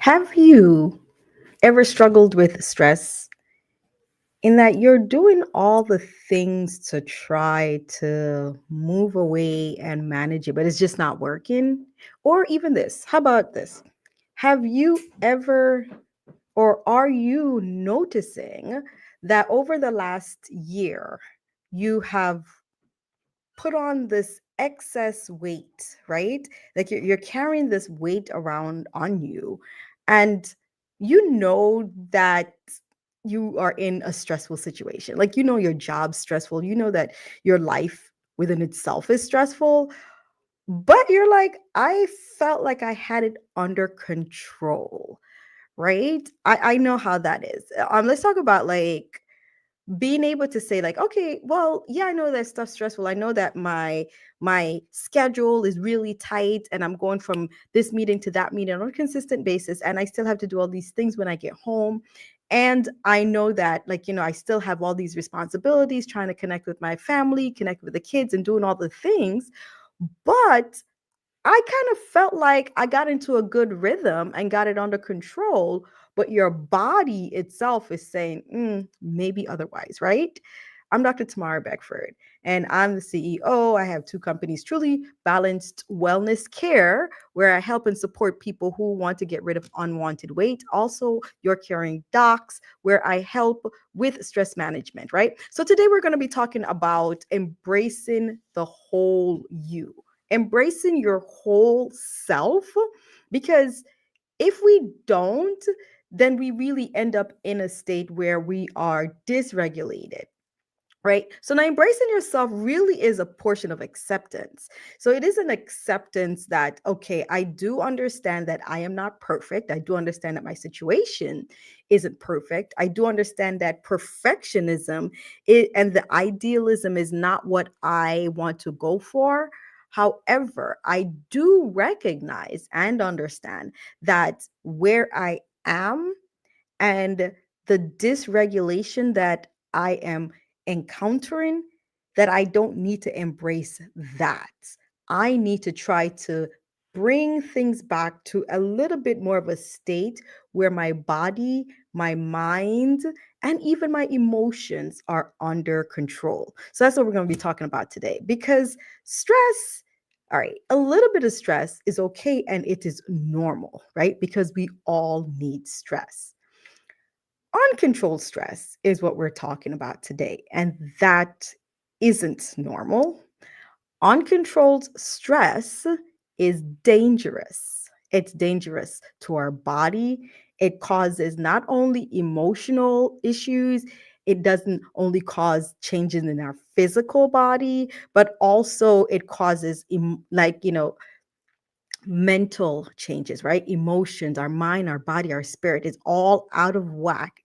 Have you ever struggled with stress in that you're doing all the things to try to move away and manage it, but it's just not working? Or even this, how about this? Have you ever, or are you noticing that over the last year, you have put on this excess weight, right? Like you're carrying this weight around on you, and you know that you are in a stressful situation. Like, you know, your job's stressful, you know that your life within itself is stressful, but you're like, I felt like I had it under control, right? I know how that is. Let's talk about like being able to say like, okay, well, yeah, I know that stuff's stressful. I know that my schedule is really tight and I'm going from this meeting to that meeting on a consistent basis, and I still have to do all these things when I get home. And I know that, like, I still have all these responsibilities, trying to connect with my family, connect with the kids, and doing all the things. But I kind of felt like I got into a good rhythm and got it under control, but your body itself is saying, maybe otherwise, right? I'm Dr. Tamara Beckford, and I'm the CEO. I have two companies, Truly Balanced Wellness Care, where I help and support people who want to get rid of unwanted weight. Also, Your Caring Docs, where I help with stress management, right? So today we're going to be talking about embracing the whole you, embracing your whole self, because if we don't, then we really end up in a state where we are dysregulated. Right. So now embracing yourself really is a portion of acceptance. So it is an acceptance that, okay, I do understand that I am not perfect. I do understand that my situation isn't perfect. I do understand that perfectionism and the idealism is not what I want to go for. However, I do recognize and understand that where I am and the dysregulation that I am encountering, that I don't need to embrace that. I need to try to bring things back to a little bit more of a state where my body, my mind, and even my emotions are under control. So that's what we're going to be talking about today, because stress, all right, a little bit of stress is okay and it is normal, right? Because we all need stress. Uncontrolled stress is what we're talking about today, and that isn't normal. Uncontrolled stress is dangerous. It's dangerous to our body. It causes not only emotional issues, it doesn't only cause changes in our physical body, but also it causes mental changes, right? Emotions, our mind, our body, our spirit is all out of whack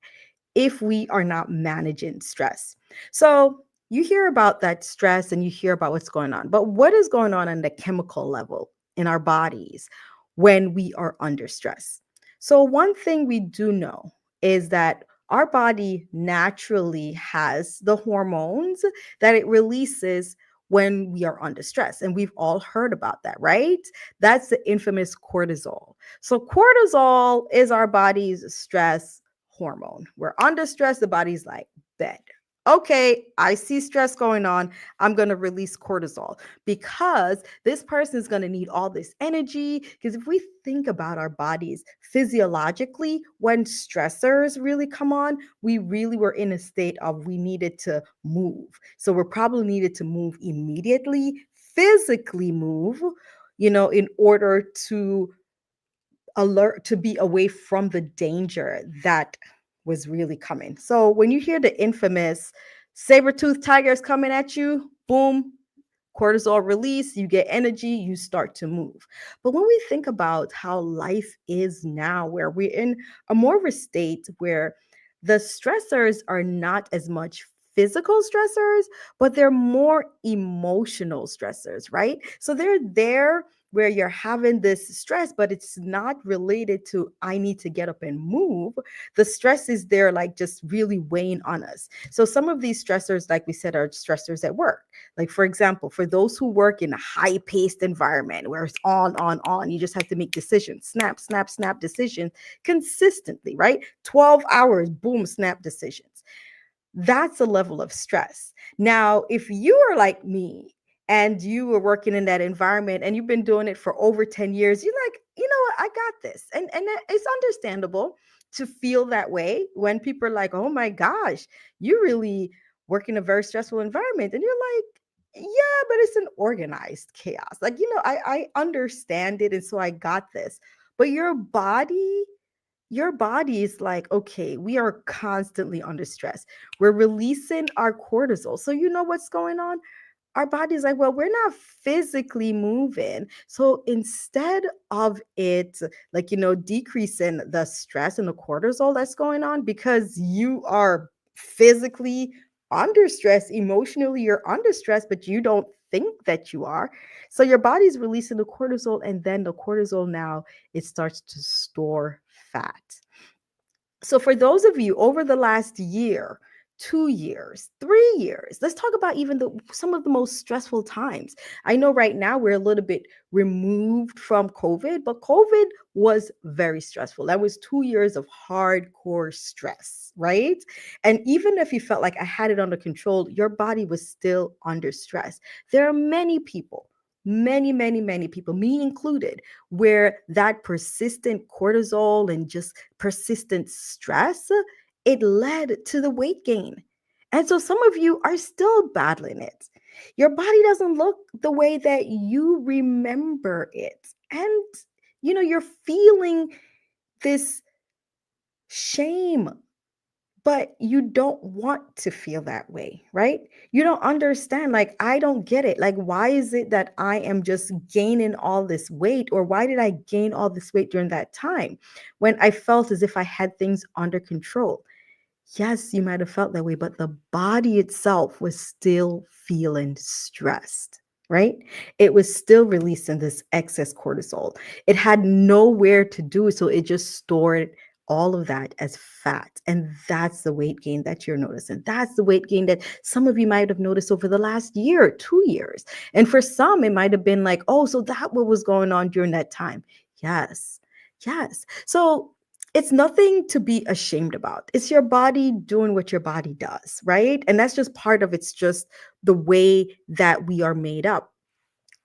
if we are not managing stress. So you hear about that stress and you hear about what's going on, but what is going on the chemical level in our bodies when we are under stress? So, one thing we do know is that our body naturally has the hormones that it releases when we are under stress. And we've all heard about that, right? That's the infamous cortisol. So, cortisol is our body's stress hormone. We're under stress, the body's like, bed. Okay, I see stress going on. I'm going to release cortisol because this person is going to need all this energy. Because if we think about our bodies physiologically, when stressors really come on, we really were in a state of we needed to move. So we're probably needed to move immediately, physically move, in order to alert, to be away from the danger that was really coming. So when you hear the infamous saber-toothed tiger is coming at you, boom, cortisol release, you get energy, you start to move. But when we think about how life is now, where we're in a more of a state where the stressors are not as much physical stressors, but they're more emotional stressors, right? So they're there where you're having this stress, but it's not related to I need to get up and move. The stress is there, like just really weighing on us. So some of these stressors, like we said, are stressors at work. Like, for example, for those who work in a high paced environment where it's on, you just have to make decisions, snap, snap, snap decisions consistently, right? 12 hours, boom, snap decisions. That's a level of stress. Now, if you are like me and you were working in that environment and you've been doing it for over 10 years, you're like, you know what, I got this. And it's understandable to feel that way when people are like, oh my gosh, you really work in a very stressful environment. And you're like, yeah, but it's an organized chaos. Like, I understand it. And so I got this. But your body is like, okay, we are constantly under stress. We're releasing our cortisol. So you know what's going on? Our body's like, well, we're not physically moving. So instead of it, like, decreasing the stress and the cortisol that's going on because you are physically under stress, emotionally, you're under stress, but you don't think that you are. So your body's releasing the cortisol, and then the cortisol now it starts to store fat. So, for those of you over the last year, 2 years, 3 years, let's talk about even some of the most stressful times. I know right now we're a little bit removed from COVID, but COVID was very stressful. That was 2 years of hardcore stress, right? And even if you felt like I had it under control, your body was still under stress. There are many people, many, many, many people, me included, where that persistent cortisol and just persistent stress, it led to the weight gain. And so some of you are still battling it. Your body doesn't look the way that you remember it. And you're feeling this shame, but you don't want to feel that way, right? You don't understand. Like, I don't get it. Like, why is it that I am just gaining all this weight? Or why did I gain all this weight during that time when I felt as if I had things under control? Yes, you might have felt that way, but the body itself was still feeling stressed, right? It was still releasing this excess cortisol. It had nowhere to do, so it just stored all of that as fat. And that's the weight gain that you're noticing. That's the weight gain that some of you might have noticed over the last year, 2 years. And for some, it might have been like, oh, so that what was going on during that time. Yes. Yes. So it's nothing to be ashamed about. It's your body doing what your body does, right? And that's just part of it's just the way that we are made up.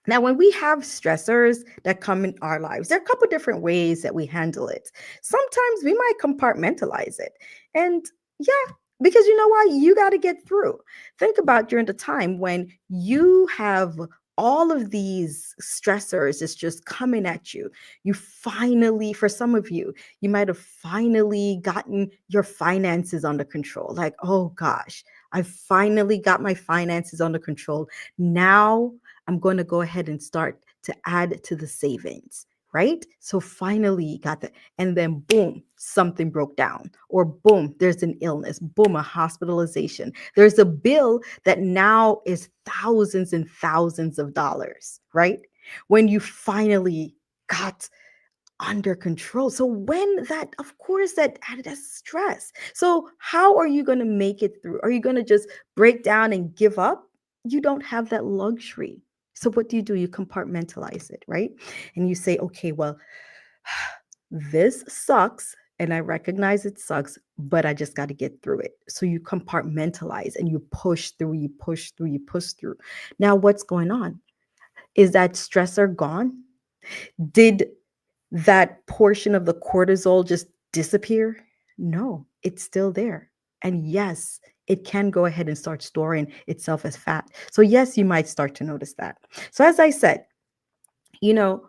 Now, when we have stressors that come in our lives, there are a couple different ways that we handle it. Sometimes we might compartmentalize it. And yeah, because you know what? You got to get through. Think about during the time when you have all of these stressors is just coming at you. You finally, for some of you, you might have finally gotten your finances under control. Like, oh gosh, I finally got my finances under control. Now I'm going to go ahead and start to add to the savings, right? So finally you got that. And then boom, something broke down. Or boom, there's an illness. Boom, a hospitalization. There's a bill that now is thousands and thousands of dollars, right? When you finally got under control. So when that, of course, that added a stress. So how are you going to make it through? Are you going to just break down and give up? You don't have that luxury. So what do? You compartmentalize it, right? And you say, okay, well, this sucks. And I recognize it sucks, but I just got to get through it. So you compartmentalize and you push through, you push through, you push through. Now, what's going on? Is that stressor gone? Did that portion of the cortisol just disappear? No, it's still there. And yes, it can go ahead and start storing itself as fat. So, yes, you might start to notice that. So, as I said, you know,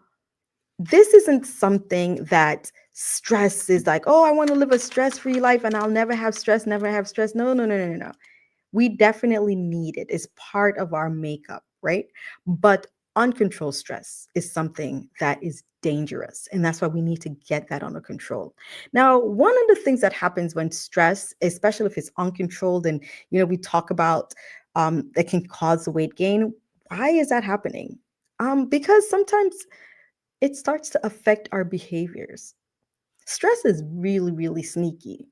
this isn't something that stress is like, oh, I want to live a stress free life and I'll never have stress, never have stress. No, no, no, no, no, no. We definitely need it. It's part of our makeup, right? But uncontrolled stress is something that is dangerous. And that's why we need to get that under control. Now, one of the things that happens when stress, especially if it's uncontrolled, and we talk about that can cause weight gain. Why is that happening? Because sometimes it starts to affect our behaviors. Stress is really, really sneaky.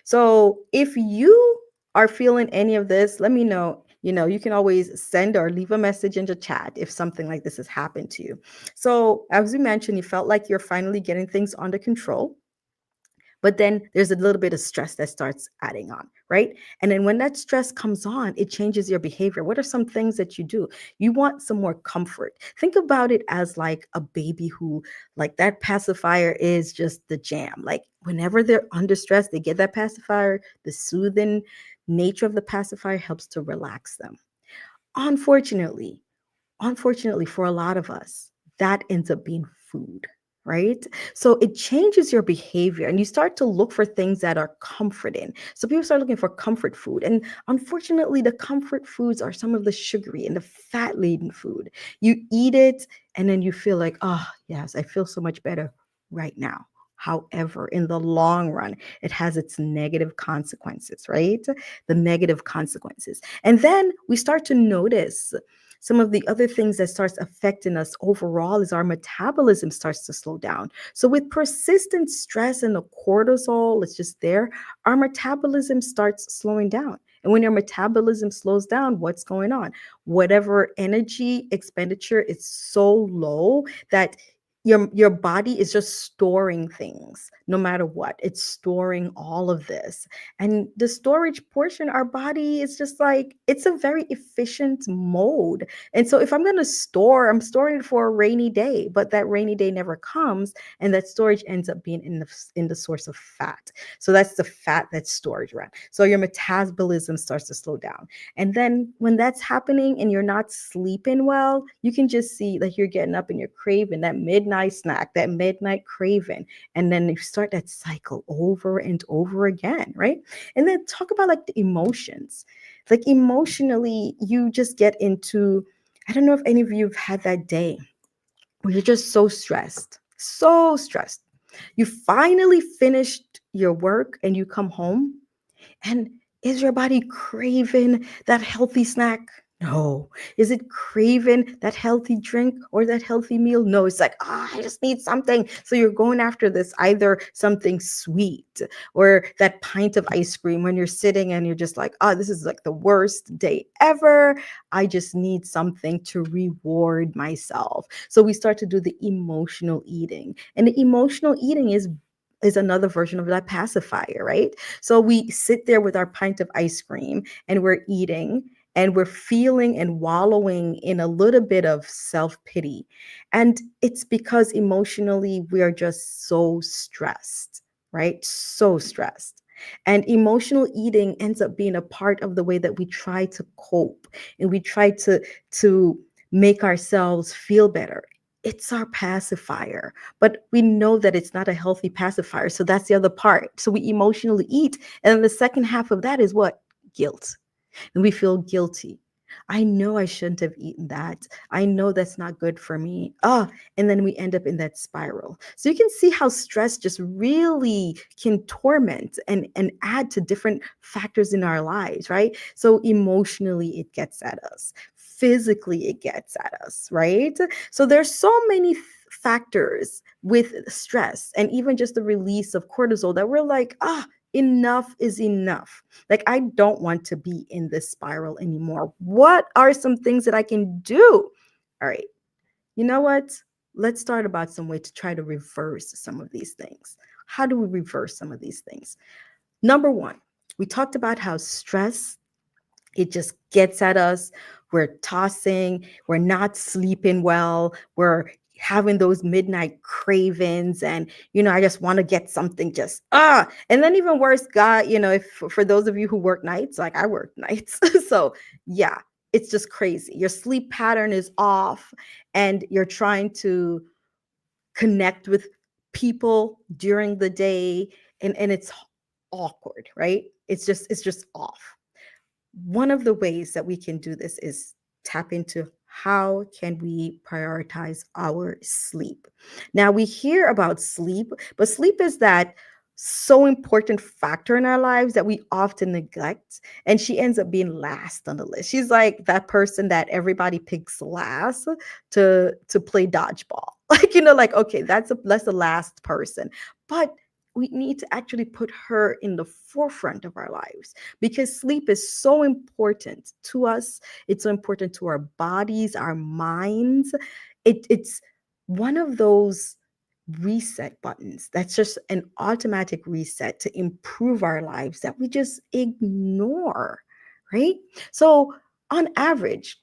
So if you are feeling any of this, let me know. You can always send or leave a message in the chat if something like this has happened to you. So, as we mentioned, you felt like you're finally getting things under control. But then there's a little bit of stress that starts adding on, right? And then when that stress comes on, it changes your behavior. What are some things that you do? You want some more comfort. Think about it as like a baby who, like, that pacifier is just the jam. Like, whenever they're under stress, they get that pacifier. The soothing nature of the pacifier helps to relax them. Unfortunately, unfortunately, for a lot of us, that ends up being food, right? So it changes your behavior and you start to look for things that are comforting. So people start looking for comfort food. And unfortunately, the comfort foods are some of the sugary and the fat laden food. You eat it and then you feel like, oh, yes, I feel so much better right now. However, in the long run, it has its negative consequences, right? The negative consequences. And then we start to notice some of the other things that starts affecting us overall is our metabolism starts to slow down. So with persistent stress and the cortisol, it's just there, our metabolism starts slowing down. And when your metabolism slows down, what's going on? Whatever energy expenditure is so low that your body is just storing things no matter what. It's storing all of this. And the storage portion, our body is just like, it's a very efficient mode. And so if I'm going to store, I'm storing it for a rainy day, but that rainy day never comes, and that storage ends up being in the source of fat. So that's the fat that's storage around. So your metabolism starts to slow down. And then when that's happening and you're not sleeping well, you can just see that you're getting up and you're craving that midnight snack, that midnight craving. And then you start that cycle over and over again, right? And then talk about like the emotions. Like emotionally, you just get into, I don't know if any of you have had that day where you're just so stressed, so stressed. You finally finished your work and you come home, and is your body craving that healthy snack? No. Is it craving that healthy drink or that healthy meal? No. It's like, I just need something. So you're going after this, either something sweet or that pint of ice cream when you're sitting and you're just like, this is like the worst day ever. I just need something to reward myself. So we start to do the emotional eating. And the emotional eating is another version of that pacifier, right? So we sit there with our pint of ice cream and we're eating and we're feeling and wallowing in a little bit of self-pity. And it's because emotionally we are just so stressed, right? So stressed. And emotional eating ends up being a part of the way that we try to cope and we try to make ourselves feel better. It's our pacifier, but we know that it's not a healthy pacifier. So that's the other part. So we emotionally eat. And then the second half of that is what? Guilt. And we feel guilty. I know I shouldn't have eaten that. I know that's not good for me. And then we end up in that spiral. So you can see how stress just really can torment and add to different factors in our lives, right? So emotionally, it gets at us. Physically, it gets at us, right? So there's so many factors with stress and even just the release of cortisol that we're like, enough is enough. Like, I don't want to be in this spiral anymore. What are some things that I can do? All right. You know what? Let's start about some way to try to reverse some of these things. How do we reverse some of these things? Number one, we talked about how stress, it just gets at us. We're tossing, we're not sleeping well, we're having those midnight cravings, and I just want to get something, just and then even worse, God, if for those of you who work nights, like I work nights, so yeah, it's just crazy. Your sleep pattern is off and you're trying to connect with people during the day, and it's awkward, right? It's just off. One of the ways that we can do this is tap into how can we prioritize our sleep. Now we hear about sleep, but sleep is that so important factor in our lives that we often neglect, and she ends up being last on the list. She's like that person that everybody picks last to play dodgeball. Like, like, okay, that's the last person. But we need to actually put her in the forefront of our lives because sleep is so important to us. It's so important to our bodies, our minds. It's one of those reset buttons that's just an automatic reset to improve our lives that we just ignore, right? So, on average,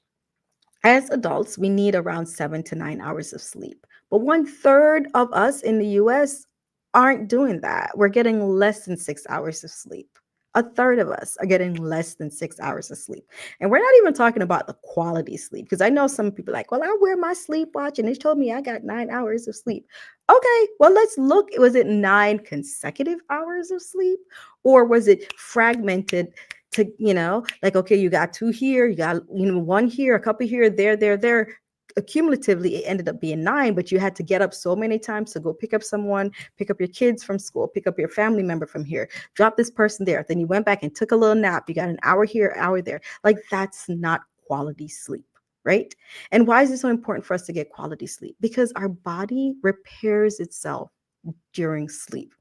as adults, we need around 7 to 9 hours of sleep. But one third of us in the US aren't doing that. We're getting less than 6 hours of sleep. A third of us are getting less than 6 hours of sleep. And we're not even talking about the quality sleep. Because I know some people are like, well, I wear my sleep watch and they told me I got 9 hours of sleep. Okay, well, let's look. Was it 9 consecutive hours of sleep? Or was it fragmented to, like, okay, you got two here, you got, one here, a couple here, there. Accumulatively, it ended up being nine, but you had to get up so many times to go pick up someone, pick up your kids from school, pick up your family member from here, drop this person there. Then you went back and took a little nap. You got an hour here, an hour there. Like, that's not quality sleep. Right. And why is it so important for us to get quality sleep? Because our body repairs itself during sleep.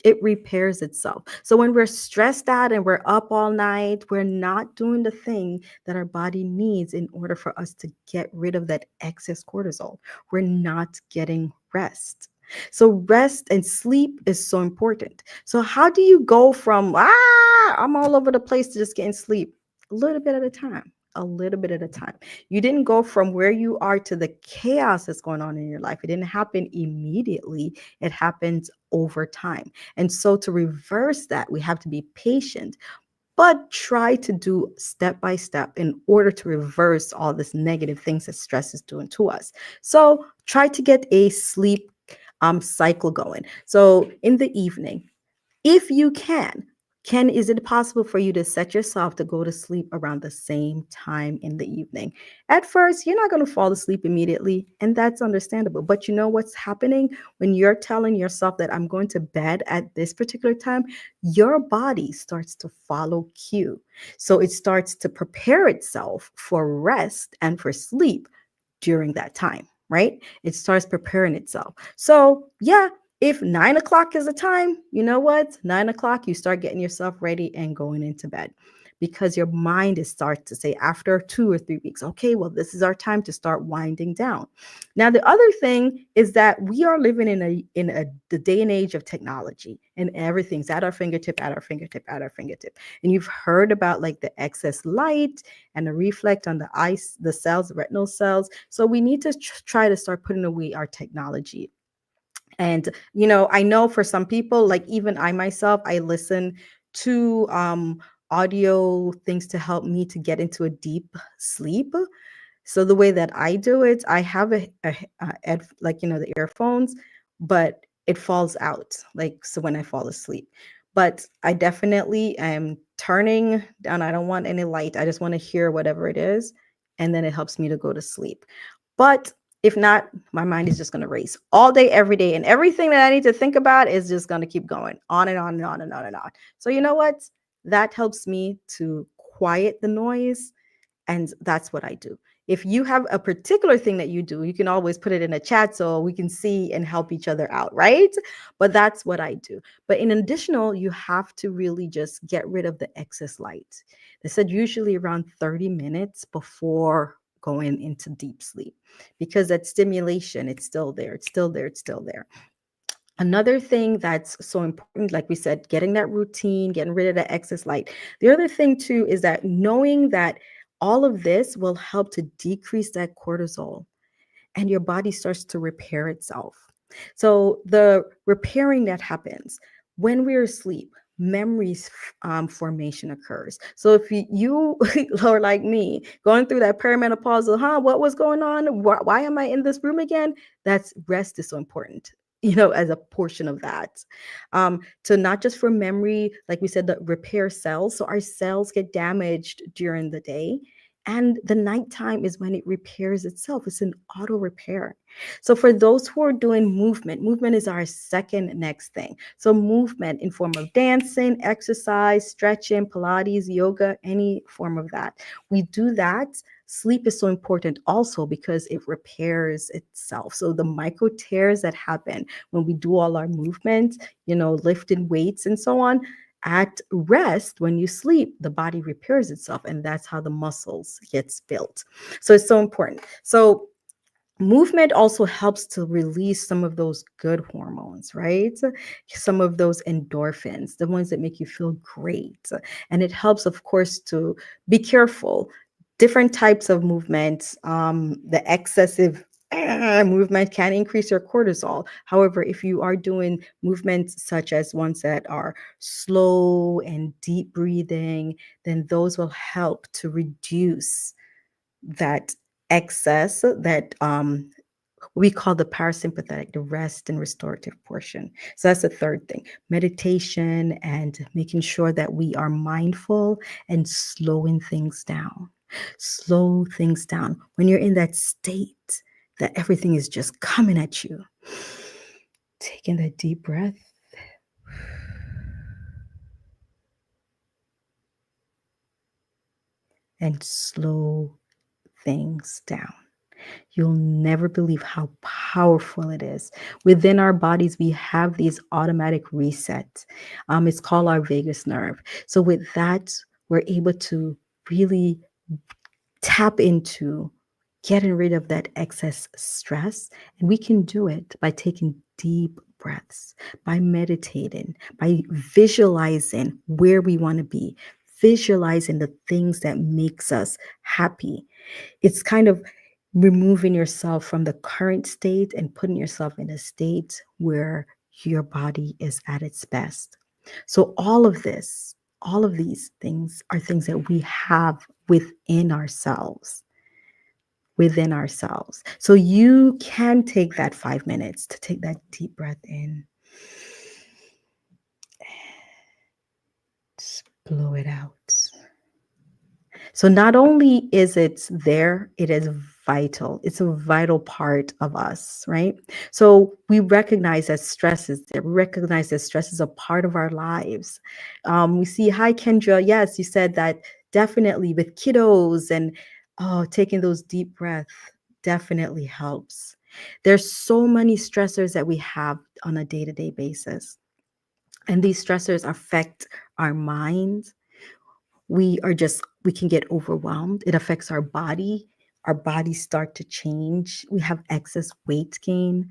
It repairs itself. So when we're stressed out and we're up all night, we're not doing the thing that our body needs in order for us to get rid of that excess cortisol. We're not getting rest. So rest and sleep is so important. So how do you go from I'm all over the place to just getting sleep? A little bit at a time. A little bit at a time. You didn't go from where you are to the chaos that's going on in your life. It didn't happen immediately. It happens over time. And so to reverse that, we have to be patient, but try to do step by step in order to reverse all this negative things that stress is doing to us. So try to get a sleep cycle going. So in the evening, if you can is it possible for you to set yourself to go to sleep around the same time in the evening? At first, you're not going to fall asleep immediately, and that's understandable. But you know what's happening when you're telling yourself that I'm going to bed at this particular time? Your body starts to follow cue. So it starts to prepare itself for rest and for sleep during that time, right? It starts preparing itself. So, yeah, if 9 o'clock is the time, you know what? 9 o'clock, you start getting yourself ready and going into bed because your mind is starts to say after 2 or 3 weeks, okay, well, this is our time to start winding down. Now, the other thing is that we are living in the day and age of technology, and everything's at our fingertip, at our fingertip, at our fingertip. And you've heard about like the excess light and the reflect on the eyes, the cells, the retinal cells. So we need to try to start putting away our technology. And I know for some people, like even I myself, I listen to audio things to help me to get into a deep sleep. So the way that I do it, I have like the earphones, but it falls out like so when I fall asleep. But I definitely am turning down. I don't want any light. I just want to hear whatever it is, and then it helps me to go to sleep. But if not, my mind is just going to race all day, every day, and everything that I need to think about is just going to keep going on and on and on and on and on. So you know what? That helps me to quiet the noise, and that's what I do. If you have a particular thing that you do, you can always put it in a chat so we can see and help each other out, right? But that's what I do. But in additional, you have to really just get rid of the excess light. They said usually around 30 minutes before going into deep sleep because that stimulation, it's still there, it's still there, it's still there. Another thing that's so important, like we said, getting that routine, getting rid of the excess light. The other thing too is that knowing that all of this will help to decrease that cortisol and your body starts to repair itself. So the repairing that happens when we're asleep, memories formation occurs. So if you or like me going through that perimenopausal, what was going on? Why am I in this room again? That's rest is so important. As a portion of that, to not just for memory, like we said, the repair cells. So our cells get damaged during the day, and the nighttime is when it repairs itself. It's an auto repair. So for those who are doing movement is our second next thing. So movement in form of dancing, exercise, stretching, Pilates, yoga, any form of that. We do that Sleep is so important also because it repairs itself. So the micro tears that happen when we do all our movements, lifting weights and so on, at rest, when you sleep, the body repairs itself, and that's how the muscles gets built. So it's so important. So movement also helps to release some of those good hormones, right? Some of those endorphins, the ones that make you feel great. And it helps, of course, to be careful. Different types of movements, the excessive movement can increase your cortisol. However, if you are doing movements such as ones that are slow and deep breathing, then those will help to reduce that excess that we call the parasympathetic, the rest and restorative portion. So that's the third thing, meditation and making sure that we are mindful and slowing things down. Slow things down. When you're in that state that everything is just coming at you, taking that deep breath and slow things down. You'll never believe how powerful it is. Within our bodies, we have these automatic resets. It's called our vagus nerve. So, with that, we're able to really tap into getting rid of that excess stress. And we can do it by taking deep breaths, by meditating, by visualizing where we want to be, visualizing the things that makes us happy. It's kind of removing yourself from the current state and putting yourself in a state where your body is at its best. So all of these things are things that we have within ourselves. So you can take that 5 minutes to take that deep breath in, just blow it out. So not only is it there, it is vital. It's a vital part of us, right? So we recognize that stress is there. We recognize that stress is a part of our lives. We see, hi, Kendra. Yes, you said that definitely with kiddos and taking those deep breaths definitely helps. There's so many stressors that we have on a day-to-day basis. And these stressors affect our mind, we can get overwhelmed. It affects our body. Our bodies start to change. We have excess weight gain,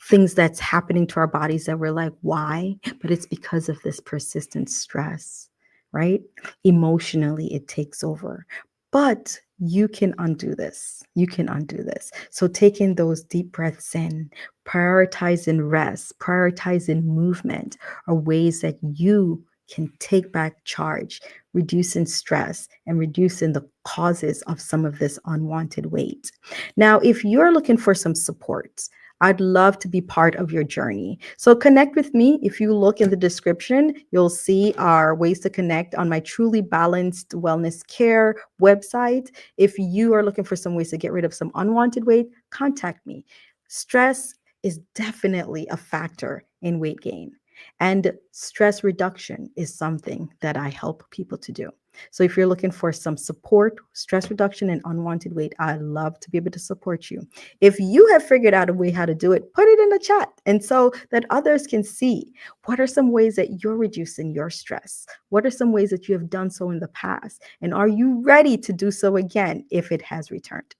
things that's happening to our bodies that we're like, why? But it's because of this persistent stress, right? Emotionally, it takes over. But you can undo this. You can undo this. So taking those deep breaths in, prioritizing rest, prioritizing movement are ways that you can take back charge, reducing stress and reducing the causes of some of this unwanted weight. Now, if you're looking for some support, I'd love to be part of your journey. So connect with me. If you look in the description, you'll see our ways to connect on my Truly Balanced Wellness Care website. If you are looking for some ways to get rid of some unwanted weight, contact me. Stress is definitely a factor in weight gain. And stress reduction is something that I help people to do. So if you're looking for some support, stress reduction, and unwanted weight, I love to be able to support you. If you have figured out a way how to do it, put it in the chat. And so that others can see what are some ways that you're reducing your stress? What are some ways that you have done so in the past? And are you ready to do so again if it has returned?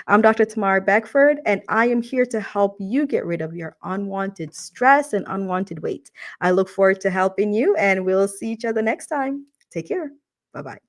I'm Dr. Tamara Beckford, and I am here to help you get rid of your unwanted stress and unwanted weight. I look forward to helping you, and we'll see each other next time. Take care. Bye bye.